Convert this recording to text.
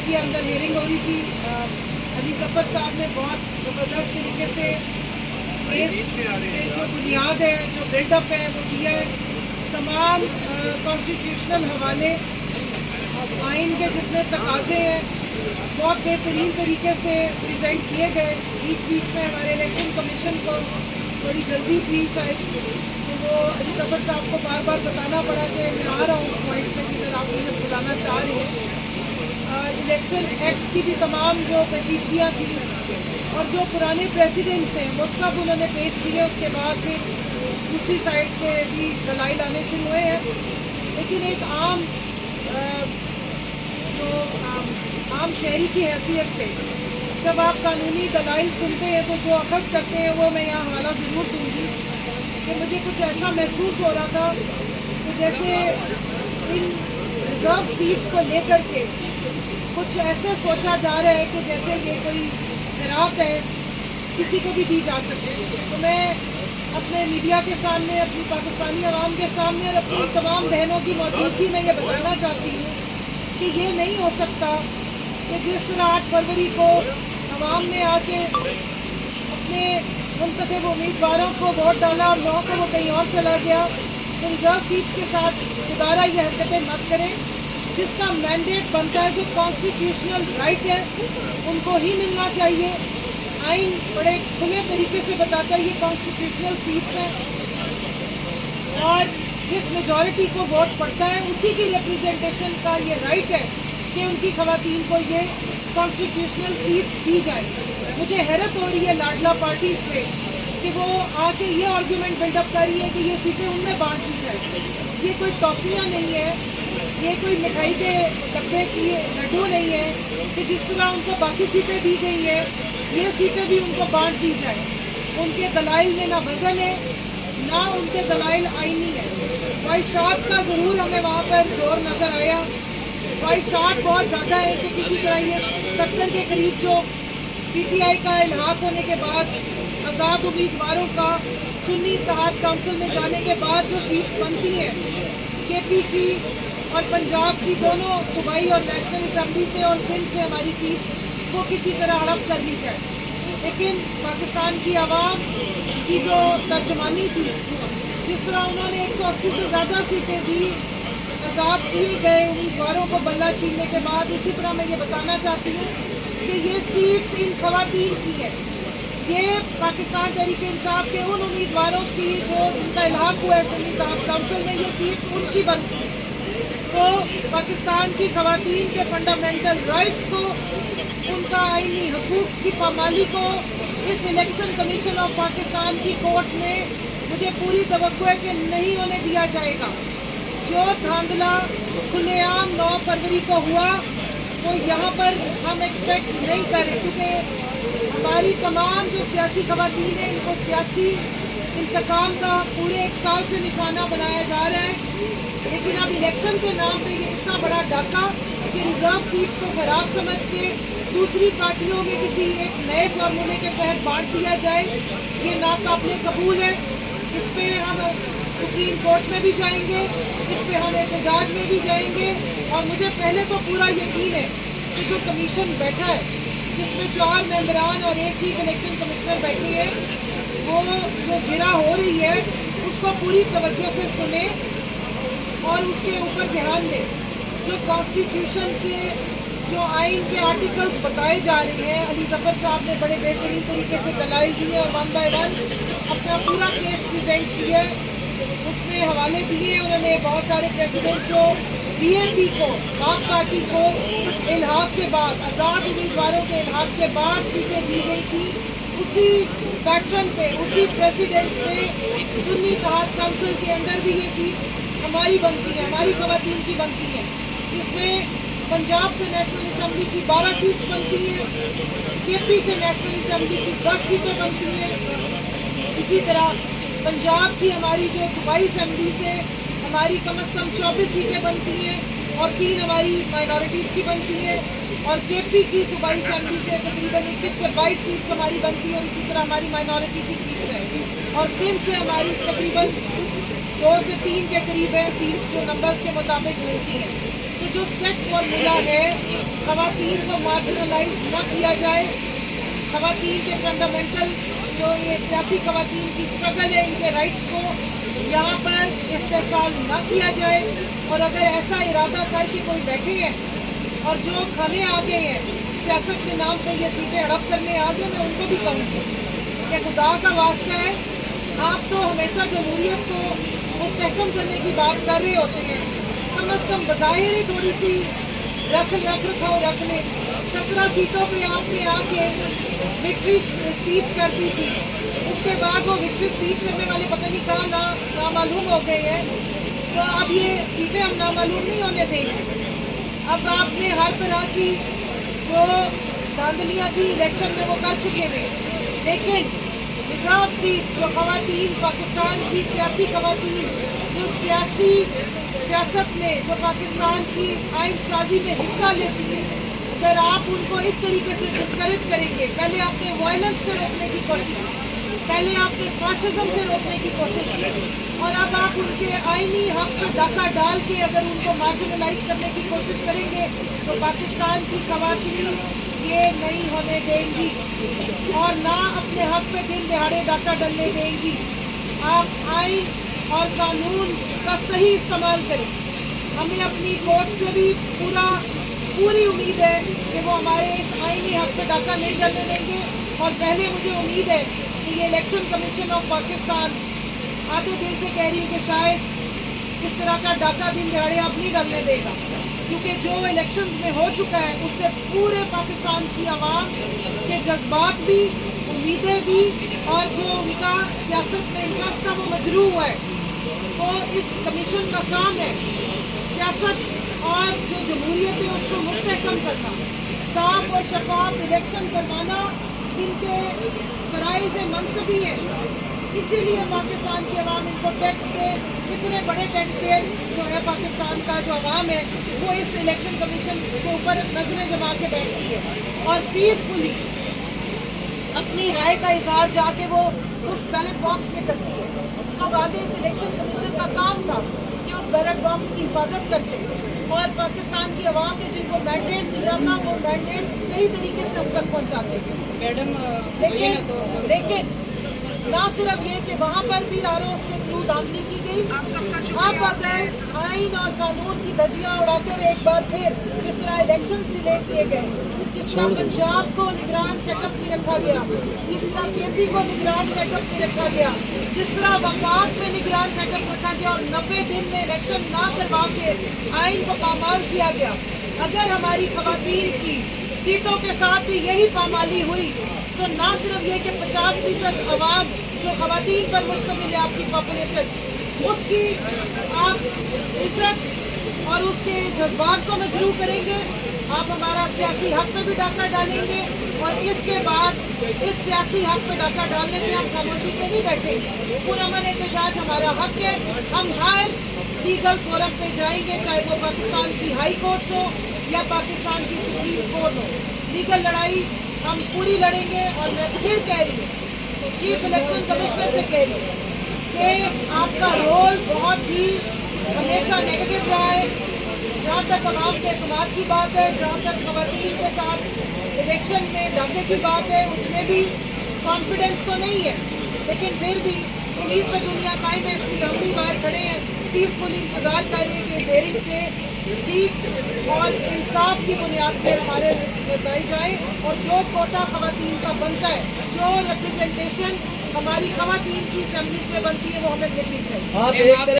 کے اندر ہیئرنگ ہو رہی تھی. علی ظفر صاحب نے بہت زبردست طریقے سے کیس کے جو بنیاد ہے، جو بلڈ اپ ہے وہ کیا ہے. تمام کانسٹیٹیوشنل حوالے، آئین کے جتنے تقاضے ہیں بہت بہترین طریقے سے پریزنٹ کیے گئے. بیچ میں ہمارے الیکشن کمیشن کو تھوڑی جلدی تھی شاید، تو وہ علی ظفر صاحب کو بار بار بتانا پڑا کہ میں آ رہا ہوں اس پوائنٹ پہ جدھر آپ مجھے بلانا چاہ رہے ہیں. الیکشن ایکٹ کی بھی تمام جو پیچیدگیاں تھیں اور جو پرانے پریسیڈنٹس ہیں وہ سب انہوں نے پیش کیے. اس کے بعد پھر دوسری سائڈ کے بھی دلائل آنے شروع ہوئے ہیں. لیکن ایک عام شہری کی حیثیت سے جب آپ قانونی دلائل سنتے ہیں تو جو اخذ کرتے ہیں وہ میں یہاں حوالہ ضرور دوں گی کہ مجھے کچھ ایسا محسوس ہو رہا تھا کہ جیسے ان ریزرو سیٹس کو لے کر کے کچھ ایسے سوچا جا رہا ہے کہ جیسے یہ کوئی خیرات ہے، کسی کو بھی دی جا سکتی ہے. تو میں اپنے میڈیا کے سامنے، اپنی پاکستانی عوام کے سامنے اور اپنی تمام بہنوں کی موجودگی میں یہ بتانا چاہتی ہوں کہ یہ نہیں ہو سکتا کہ جس طرح 8 فروری کو عوام نے آ کے اپنے منتخب امیدواروں کو ووٹ ڈالا اور 9 کو وہ کہیں اور چلا گیا، تو ریزرو سیٹس کے ساتھ دوبارہ یہ حرکتیں مت کریں. جس کا مینڈیٹ بنتا ہے، جو کانسٹیٹیوشنل رائٹ ہے، ان کو ہی ملنا چاہیے. آئین بڑے کھلے طریقے سے بتاتا ہے یہ کانسٹیٹیوشنل سیٹس ہیں اور جس میجورٹی کو ووٹ پڑتا ہے اسی کی ریپرزنٹیشن کا یہ رائٹ ہے کہ ان کی خواتین کو یہ کانسٹیٹیوشنل سیٹس دی جائے. مجھے حیرت ہو رہی ہے لاڈلا پارٹیز پہ کہ وہ آ کے یہ آرگیومنٹ بلڈ اپ کر رہی ہے کہ یہ سیٹیں ان میں بانٹ دی جائے. یہ کوئی ٹافیاں نہیں ہے، یہ کوئی مٹھائی کے ڈبے کی لڈو نہیں ہے کہ جس طرح ان کو باقی سیٹیں دی گئی ہیں یہ سیٹیں بھی ان کو بانٹ دی جائیں. ان کے دلائل میں نہ وزن ہے نہ ان کے دلائل آئینی ہے. خواہشات کا ضرور ہمیں وہاں پر زور نظر آیا. خواہشات بہت زیادہ ہے کہ کسی طرح یہ 70 کے قریب جو پی ٹی آئی کا الحاق ہونے کے بعد آزاد امیدواروں کا سنی اتحاد کونسل میں جانے کے بعد جو سیٹس بنتی ہیں کے پی کی اور پنجاب کی دونوں صوبائی اور نیشنل اسمبلی سے اور سندھ سے ہماری سیٹس وہ کسی طرح ہڑپ کر لی جائے. لیکن پاکستان کی عوام کی جو ترجمانی تھی، جس طرح انہوں نے 180 سے زیادہ سیٹیں دی آزاد کیے گئے امیدواروں کو بلہ چھیننے کے بعد، اسی طرح میں یہ بتانا چاہتی ہوں کہ یہ سیٹس ان خواتین کی ہے. یہ پاکستان تحریک انصاف کے ان امیدواروں کی جو جن کا الحاق ہوا ہے سنی اتحاد کونسل میں، یہ سیٹس ان کی بنتی ہیں. تو پاکستان کی خواتین کے فنڈامنٹل رائٹس کو، ان کا آئینی حقوق کی پامالی کو اس الیکشن کمیشن آف پاکستان کی کورٹ میں مجھے پوری توقع ہے کہ نہیں ہونے دیا جائے گا. جو دھاندلا کھلے عام 9 فروری کو ہوا وہ یہاں پر ہم ایکسپیکٹ نہیں کر رہے، کیونکہ ہماری تمام جو سیاسی خواتین ہیں ان کو سیاسی انتقام کا پورے 1 سال سے نشانہ بنایا جا رہا ہے. لیکن اب الیکشن کے نام پہ یہ اتنا بڑا ڈاکہ کہ ریزرو سیٹس کو خراب سمجھ کے دوسری پارٹیوں میں کسی ایک نئے فارمولے کے تحت بانٹ دیا جائے، یہ ناقابل قبول ہے. اس پہ ہم سپریم کورٹ میں بھی جائیں گے، اس پہ ہم احتجاج میں بھی جائیں گے. اور مجھے پہلے تو پورا یقین ہے کہ جو کمیشن بیٹھا ہے، جس میں 4 ممبران اور 1 چیف الیکشن کمشنر بیٹھے ہیں، وہ جو جرا ہو رہی ہے اس کو پوری توجہ سے سنیں اور اس کے اوپر دھیان دیں. جو کانسٹیٹیوشن کے جو آئین کے آرٹیکلز بتائے جا رہے ہیں، علی ظفر صاحب نے بڑے بہترین طریقے سے دلائل دیے اور 1 بائی 1 اپنا پورا کیس پریزنٹ کیا. اس میں حوالے دیے انہوں نے بہت سارے پریسیڈنٹس جو بی اے پی کو، آپ پارٹی کو الحاق کے بعد، آزاد امیدواروں کے الحاق کے بعد سیٹیں دی گئی تھی، اسی پیٹرن پہ، اسی پریسیڈنٹس پہ سنی اتحاد کونسل کے اندر بھی یہ سیٹس ہماری بنتی ہیں، ہماری خواتین کی بنتی ہیں. جس میں پنجاب سے نیشنل اسمبلی کی 12 سیٹس بنتی ہیں، کے پی سے نیشنل اسمبلی کی 10 سیٹیں بنتی ہیں. اسی طرح پنجاب کی ہماری جو صوبائی اسمبلی سے ہماری کم از کم 24 سیٹیں بنتی ہیں اور 3 ہماری مائنورٹیز کی بنتی ہیں. اور کے پی کی صوبائی اسمبلی سے تقریباً 21 سے 22 سیٹس ہماری بنتی ہیں اور اسی طرح ہماری مائنورٹی کی سیٹس ہیں. اور سندھ سے ہماری تقریباً 2 سے 3 کے قریب ہیں سیٹس جو نمبرز کے مطابق ملتی ہیں. تو جو سیٹ فارمولا ہے خواتین کو مارجنلائز نہ کیا جائے، خواتین کے فنڈامنٹل جو یہ سیاسی خواتین کی اسٹرگل ہے ان کے رائٹس کو یہاں پر استحصال نہ کیا جائے، اور اگر ایسا ارادہ کر کے کوئی بیٹھے ہیں اور جو کھانے آ گئے ہیں سیاست کے نام پہ یہ سیٹیں ہڑپ کرنے آ گئے، میں ان کو بھی کہوں گی کہ خدا کا واسطہ ہے، آپ تو ہمیشہ جمہوریت کو مستحکم کرنے کی بات کر رہے ہوتے ہیں، کم از کم بظاہر ہی تھوڑی سی رکھ رکھاؤ رکھ لیں۔ 17 سیٹوں پہ آپ نے آ کے وکٹری اسپیچ کر دی تھی، اس کے بعد وہ وکٹری اسپیچ کرنے والے پتہ نہیں کہاں نامعلوم ہو گئے ہیں، تو اب یہ سیٹیں ہم نامعلوم نہیں ہونے دیں گے۔ اب آپ نے ہر طرح کی جو دھاندلیاں تھی الیکشن میں وہ کر چکے ہیں، لیکن ریزرو سیٹس جو خواتین پاکستان کی سیاسی خواتین جو سیاست میں جو پاکستان کی آئین سازی میں حصہ لیتی ہیں، اگر آپ ان کو اس طریقے سے ڈسکریج کریں گے، پہلے آپ نے وائلنس سے روکنے کی کوشش کی، پہلے آپ نے فاشزم سے روکنے کی کوشش کی، اور اب آپ ان کے آئینی حق پر ڈاکہ ڈال کے اگر ان کو مارجنلائز کرنے کی کوشش کریں گے تو پاکستان کی خواتین یہ نہیں ہونے دیں گی اور نہ اپنے حق پہ دن دہاڑے ڈاکہ ڈلنے دیں گی۔ آپ آئین اور قانون کا صحیح استعمال کریں۔ ہمیں اپنی کورٹ سے بھی پوری امید ہے کہ وہ ہمارے اس آئینی حق پہ ڈاکہ نہیں ڈلنے دیں گے، اور پہلے مجھے امید ہے کہ یہ الیکشن کمیشن آف پاکستان آدھے دن سے کہہ رہی ہوں کہ شاید اس طرح کا ڈاکہ دن دہاڑے اب نہیں ڈلنے دے گا، کیونکہ جو الیکشنز میں ہو چکا ہے اس سے پورے پاکستان کی عوام کے جذبات بھی، امیدیں بھی، اور جو ان کا سیاست میں انٹرسٹ ہے وہ مجروح ہوا ہے۔ تو اس کمیشن کا کام ہے سیاست اور جو جمہوریت ہے اس کو مستحکم کرنا، صاف اور شفاف الیکشن کروانا ان کے فرائض منصبی ہیں۔ اسی لیے پاکستان کی عوام ان کو ٹیکس کے اتنے بڑے ٹیکس پیئر جو ہے پاکستان کا جو عوام ہے وہ اس الیکشن کمیشن کے اوپر نظریں جما کے بیٹھتی ہے اور پیسفلی اپنی رائے کا اظہار جا کے وہ اس بیلٹ باکس میں کرتی ہے۔ اب آگے اس الیکشن کمیشن کا کام تھا کہ اس بیلٹ باکس کی حفاظت کرتے، اور پاکستان کی عوام نے جن کو مینڈیٹ دیا تھا وہ مینڈیٹ صحیح طریقے سے ہم تک پہنچاتے تھے۔ لیکن نہ صرف یہ کہ وہاں پر بھی آر اوز کے تھرو دھاندلی کی گئی، اب اگر آئین اور قانون کی دھجیاں اڑاتے ہوئے ایک بار پھر جس طرح الیکشنز ڈیلے کیے گئے، جس طرح پنجاب کو نگران سیٹ اپ میں رکھا گیا، جس طرح کے پی کو نگران سیٹ اپ میں رکھا گیا، جس طرح وفاق میں نگران سیٹ اپ رکھا گیا اور 90 دن میں الیکشن نہ کروا کے آئین کو پامال کیا گیا، اگر ہماری خواتین کی سیٹوں کے ساتھ بھی یہی پامالی ہوئی تو نہ صرف یہ کہ 50% عوام جو خواتین پر مشتمل ہے آپ کی پاپولیشن، اس کی آپ عزت اور اس کے جذبات کو مجروح کریں گے، آپ ہمارا سیاسی حق پہ بھی ڈاکہ ڈالیں گے، اور اس کے بعد اس سیاسی حق پہ ڈاکہ ڈالنے میں ہم خاموشی سے نہیں بیٹھیں گے۔ پرامن احتجاج ہمارا حق ہے، ہم ہر لیگل فورم پہ جائیں گے، چاہے وہ پاکستان کی ہائی کورٹس ہو یا پاکستان کی سپریم کورٹ ہو۔ لیگل لڑائی ہم پوری لڑیں گے، اور میں پھر کہہ رہی ہوں چیف الیکشن کمشنر سے کہہ رہی ہوں کہ آپ کا رول بہت ہی ہمیشہ نیگیٹو رہا ہے، جہاں تک عوام کے اعتماد کی بات ہے، جہاں تک خواتین کے ساتھ الیکشن میں ڈاکے کی بات ہے، اس میں بھی کانفیڈنس تو نہیں ہے، لیکن پھر بھی امید پہ دنیا قائم ہے، اس لیے ہم بھی باہر کھڑے ہیں، پیسفلی انتظار کر رہے ہیں کہ اس ہیئرنگ سے ٹھیک اور انصاف کی بنیاد پر ہمارے بتائی جائے، اور جو کوٹا خواتین کا بنتا ہے، جو ریپرزنٹیشن ہماری خواتین کی اسمبلیز میں بنتی ہے وہ ہمیں ملنی چاہیے۔